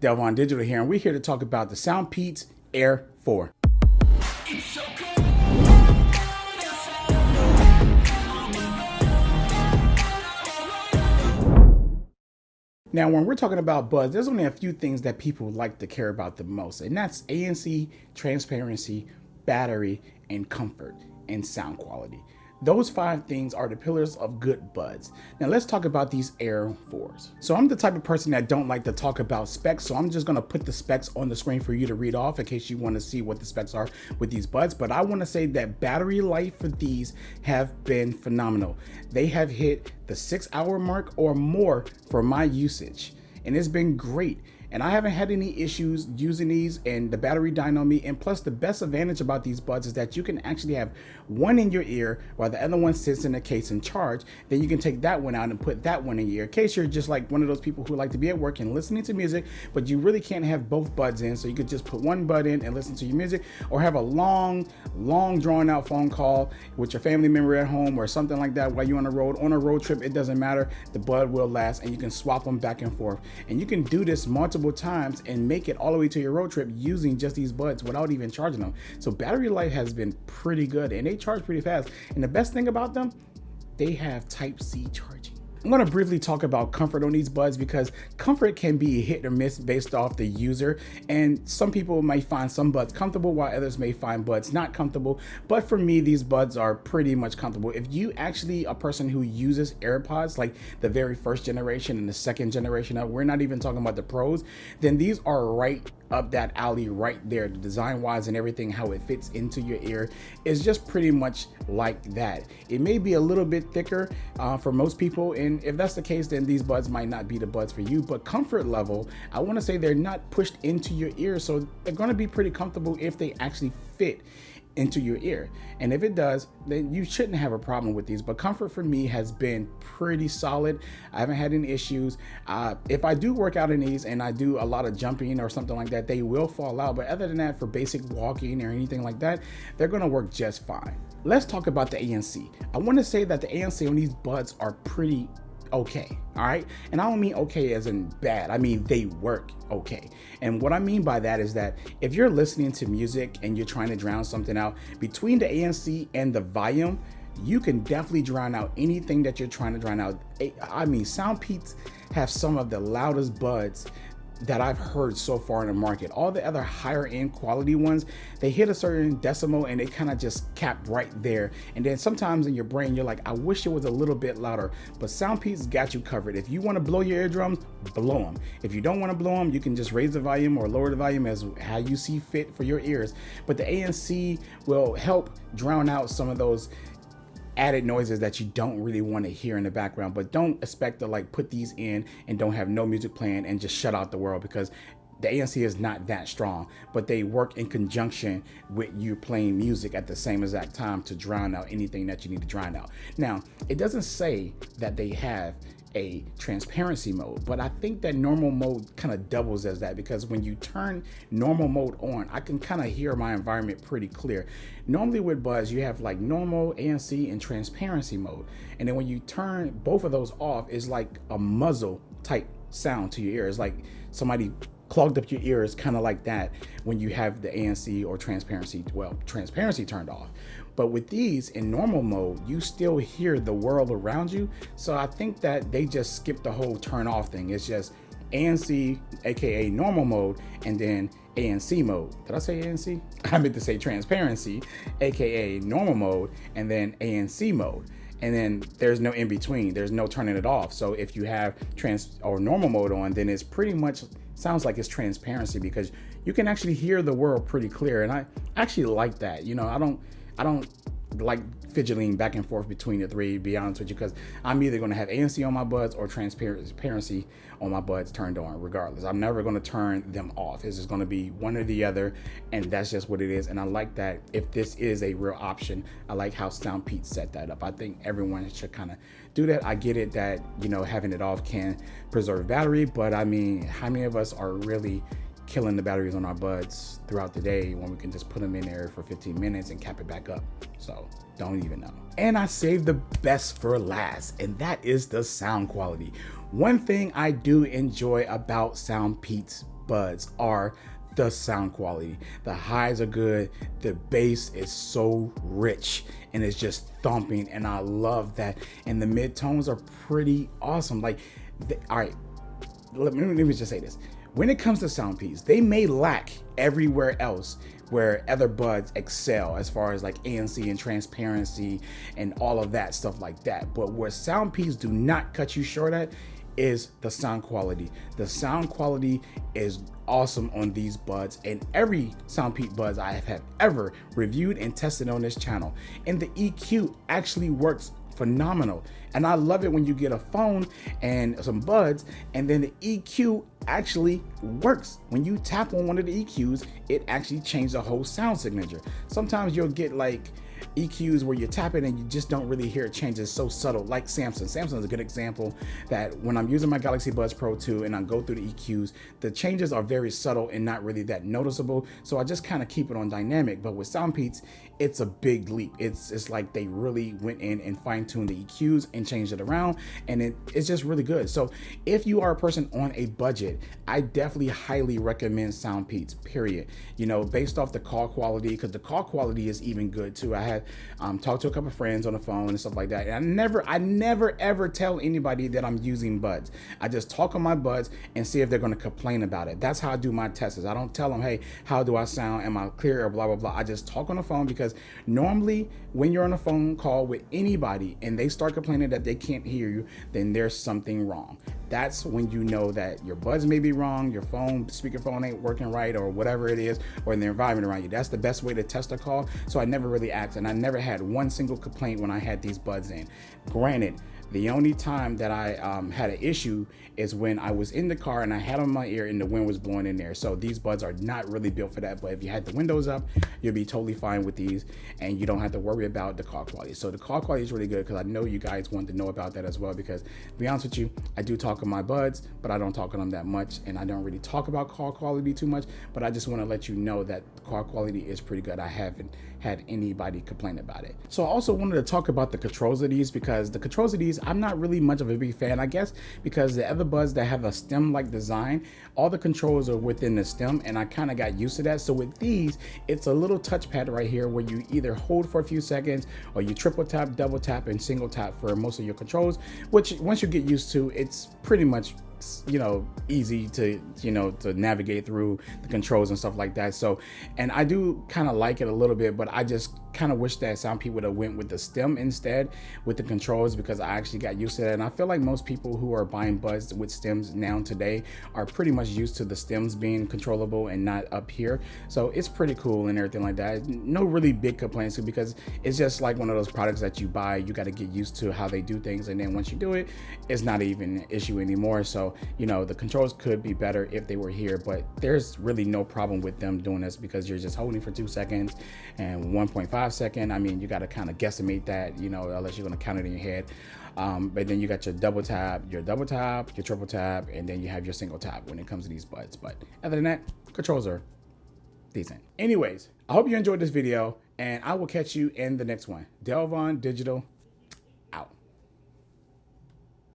Dalevon Digital here, and we're here to talk about the Soundpeats Air 4. Now, when we're talking about buds, there's only a few things that people like to care about the most, and that's ANC, transparency, battery, and comfort, and sound quality. Those 5 things are the pillars of good buds. Now let's talk about these Air 4s. So I'm the type of person that don't like to talk about specs, so I'm just gonna put the specs on the screen for you to read off in case you wanna see what the specs are with these buds. But I wanna say that battery life for these have been phenomenal. They have hit the 6-hour mark or more for my usage, and it's been great. And I haven't had any issues using these, and the battery died on me. And plus, the best advantage about these buds is that you can actually have one in your ear while the other one sits in the case and charge. Then you can take that one out and put that one in your ear, in case you're just like one of those people who like to be at work and listening to music, but you really can't have both buds in. So you could just put one bud in and listen to your music, or have a long drawn out phone call with your family member at home or something like that while you're on the road. On a road trip, it doesn't matter. The bud will last, and you can swap them back and forth. And you can do this multiple times and make it all the way to your road trip using just these buds without even charging them. So battery life has been pretty good, and they charge pretty fast. And the best thing about them, they have Type-C charging. I'm going to briefly talk about comfort on these buds, because comfort can be hit or miss based off the user, and some people may find some buds comfortable while others may find buds not comfortable. But for me, these buds are pretty much comfortable. If you actually a person who uses AirPods, like the very first generation and the second generation up, we're not even talking about the pros, then these are right up that alley right there. The design wise and everything, how it fits into your ear is just pretty much like that. It may be a little bit thicker for most people, and if that's the case, then these buds might not be the buds for you. But comfort level, I want to say they're not pushed into your ear, so they're going to be pretty comfortable if they actually fit into your ear. And if it does, then you shouldn't have a problem with these. But comfort for me has been pretty solid. I haven't had any issues. If I do work out in these and I do a lot of jumping or something like that, they will fall out. But other than that, for basic walking or anything like that, they're gonna work just fine. Let's talk about the ANC. I want to say that the ANC on these buds are pretty okay, all right? And I don't mean okay as in bad, I mean they work okay. And what I mean by that is that if you're listening to music and you're trying to drown something out, between the ANC and the volume, you can definitely drown out anything that you're trying to drown out. I mean, Soundpeats have some of the loudest buds that I've heard so far in the market. All the other higher end quality ones, they hit a certain decimal and they kind of just cap right there. And then sometimes in your brain, you're like, I wish it was a little bit louder. But Soundpeats got you covered. If you want to blow your eardrums, blow them. If you don't want to blow them, you can just raise the volume or lower the volume as how you see fit for your ears. But the ANC will help drown out some of those added noises that you don't really want to hear in the background. But don't expect to like put these in and don't have no music playing and just shut out the world, because the ANC is not that strong, but they work in conjunction with you playing music at the same exact time to drown out anything that you need to drown out. Now, it doesn't say that they have a transparency mode, but I think that normal mode kind of doubles as that, because when you turn normal mode on, I can kind of hear my environment pretty clear. Normally with buds, you have like normal, ANC, and transparency mode, and then when you turn both of those off, it's like a muzzle type sound to your ear. It's like somebody clogged up your ears, kind of like that when you have the ANC or transparency turned off. But with these in normal mode, you still hear the world around you. So I think that they just skipped the whole turn off thing. It's just ANC, aka normal mode, and then ANC mode. Did I say ANC? I meant to say transparency, aka normal mode, and then ANC mode. And then there's no in between. There's no turning it off. So if you have trans or normal mode on, then it's pretty much sounds like it's transparency, because you can actually hear the world pretty clear. And I actually like that. You know, I don't like fidgeting back and forth between the three, to be honest with you, because I'm either going to have ANC on my buds or transparency on my buds turned on regardless. I'm never going to turn them off. It's just going to be one or the other, and that's just what it is. And I like that. If this is a real option, I like how Soundpeats set that up. I think everyone should kind of do that. I get it that, you know, having it off can preserve battery, but I mean, how many of us are really killing the batteries on our buds throughout the day when we can just put them in there for 15 minutes and cap it back up? So don't even know. And I saved the best for last, and that is the sound quality. One thing I do enjoy about Soundpeats buds are the sound quality. The highs are good, the bass is so rich and it's just thumping, and I love that. And the mid tones are pretty awesome. Like, all right, let me just say this. When it comes to Soundpeats, they may lack everywhere else where other buds excel as far as like ANC and transparency and all of that stuff like that. But where Soundpeats do not cut you short at is the sound quality. The sound quality is awesome on these buds, and every Soundpeats buds I have ever reviewed and tested on this channel. And the EQ actually works phenomenal. And I love it when you get a phone and some buds and then the EQ actually works. When you tap on one of the EQs, it actually changes the whole sound signature. Sometimes you'll get like EQs where you tap it and you just don't really hear it change. It's so subtle, like Samsung. Samsung is a good example that when I'm using my Galaxy Buds Pro 2 and I go through the EQs, the changes are very subtle and not really that noticeable. So I just kind of keep it on dynamic. But with Soundpeats, it's a big leap. It's like they really went in and fine-tuned the EQs and changed it around, and it's just really good. So if you are a person on a budget, I definitely highly recommend Soundpeats, period. You know, based off the call quality, because the call quality is even good too. I had talked to a couple friends on the phone and stuff like that, and I never ever tell anybody that I'm using buds. I just talk on my buds and see if they're going to complain about it. That's how I do my tests. I don't tell them, hey, how do I sound? Am I clear or blah blah blah. I just talk on the phone, because normally when you're on a phone call with anybody and they start complaining that they can't hear you, then there's something wrong. That's when you know that your buds may be wrong, your phone, speakerphone ain't working right, or whatever it is, or in the environment around you. That's the best way to test a call. So I never really asked, and I never had one single complaint when I had these buds in. Granted, the only time that I had an issue is when I was in the car and I had them in my ear and the wind was blowing in there. So these buds are not really built for that. But if you had the windows up, you'll be totally fine with these, and you don't have to worry about the call quality. So the call quality is really good, because I know you guys want to know about that as well. Because to be honest with you, I do talk on my buds, but I don't talk on them that much, and I don't really talk about call quality too much. But I just want to let you know that the call quality is pretty good. I haven't had anybody complain about it. So I also wanted to talk about the controls of these, because the controls of these, I'm not really much of a big fan, I guess, because the other buds that have a stem-like design, all the controls are within the stem, and I kind of got used to that. So with these, it's a little touchpad right here where you either hold for a few seconds, or you triple tap, double tap, and single tap for most of your controls, which once you get used to, it's pretty much, you know, easy to, you know, to navigate through the controls and stuff like that. So, and I do kind of like it a little bit, but I just kind of wish that Soundpeats would have went with the stem instead with the controls, because I actually got used to that. And I feel like most people who are buying buds with stems now today are pretty much used to the stems being controllable and not up here. So it's pretty cool and everything like that. No really big complaints, because it's just like one of those products that you buy, you got to get used to how they do things, and then once you do it, it's not even an issue anymore. So, you know, the controls could be better if they were here, but there's really no problem with them doing this, because you're just holding for 2 seconds and 1.5 second. I mean, you got to kind of guesstimate that, you know, unless you're going to count it in your head. But then you got your double tap, your triple tap, and then you have your single tap when it comes to these buds. But other than that, controls are decent. Anyways, I hope you enjoyed this video, and I will catch you in the next one. Dalevon Digital